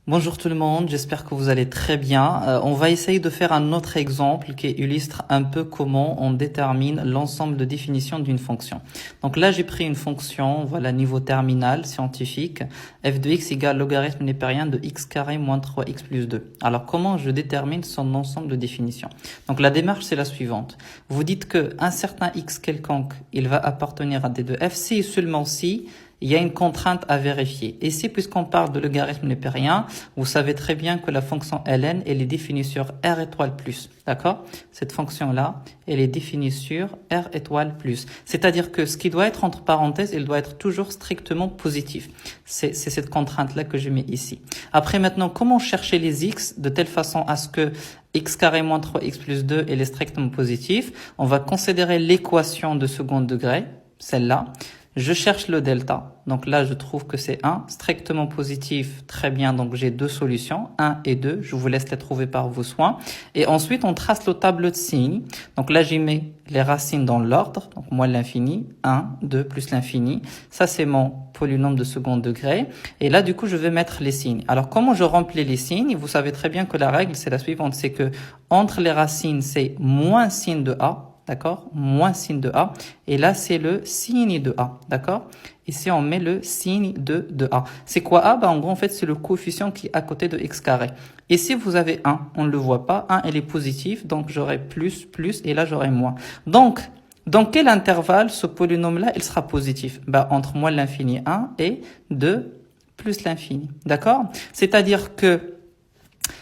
Bonjour tout le monde, j'espère que vous allez très bien. On va essayer de faire un autre exemple qui illustre un peu comment on détermine l'ensemble de définitions d'une fonction. Donc là, j'ai pris une fonction, voilà, niveau terminal scientifique, f de x égale logarithme népérien de x carré moins 3x plus 2. Alors comment je détermine son ensemble de définitions? Donc la démarche, c'est la suivante. Vous dites que un certain x quelconque, il va appartenir à d de f si et seulement si il y a une contrainte à vérifier. Et si, puisqu'on parle de logarithme népérien, vous savez très bien que la fonction ln, elle est définie sur r étoile plus. D'accord? Cette fonction-là, elle est définie sur r étoile plus. C'est-à-dire que ce qui doit être entre parenthèses, il doit être toujours strictement positif. C'est cette contrainte-là que je mets ici. Après, maintenant, comment chercher les x de telle façon à ce que x carré moins 3x plus 2, elle est strictement positif? On va considérer l'équation de second degré, celle-là. Je cherche le delta. Donc là, je trouve que c'est 1. Strictement positif, très bien. Donc j'ai deux solutions, 1 et 2. Je vous laisse les trouver par vos soins. Et ensuite, on trace le tableau de signes. Donc là, j'y mets les racines dans l'ordre. Donc moins l'infini, 1, 2 plus l'infini. Ça, c'est mon polynôme de second degré. Et là, du coup, je vais mettre les signes. Alors, comment je remplis les signes? Vous savez très bien que la règle, c'est la suivante. C'est que entre les racines, c'est moins signe de A. D'accord? Moins signe de A. Et là, c'est le signe de A. D'accord? Ici, on met le signe de A. C'est quoi A? En gros, en fait, c'est le coefficient qui est à côté de x carré. Et si vous avez 1, on ne le voit pas. 1, elle est positive. Donc, j'aurai plus, et là, j'aurai moins. Donc, dans quel intervalle ce polynôme-là, il sera positif? Entre moins l'infini 1 et 2 plus l'infini. D'accord? C'est-à-dire que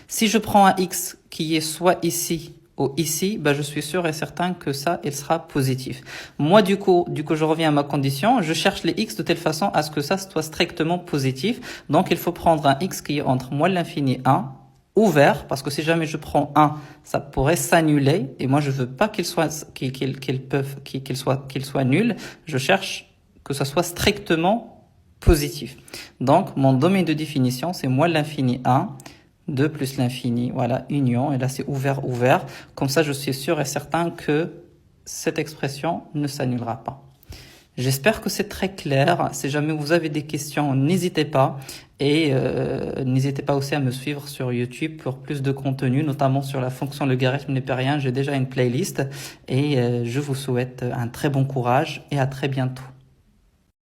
si je prends un x qui est soit ici, ici, je suis sûr et certain que ça, il sera positif. Moi, du coup, je reviens à ma condition. Je cherche les x de telle façon à ce que ça soit strictement positif. Donc, il faut prendre un x qui est entre moins l'infini 1, ouvert, parce que si jamais je prends 1, ça pourrait s'annuler. Et moi, je veux pas qu'il soit nul. Je cherche que ça soit strictement positif. Donc, mon domaine de définition, c'est moins l'infini 1, 2 plus l'infini, voilà, union, et là c'est ouvert, ouvert. Comme ça, je suis sûr et certain que cette expression ne s'annulera pas. J'espère que c'est très clair. Si jamais vous avez des questions, n'hésitez pas. Et n'hésitez pas aussi à me suivre sur YouTube pour plus de contenu, notamment sur la fonction logarithme népérien. J'ai déjà une playlist. Et je vous souhaite un très bon courage et à très bientôt.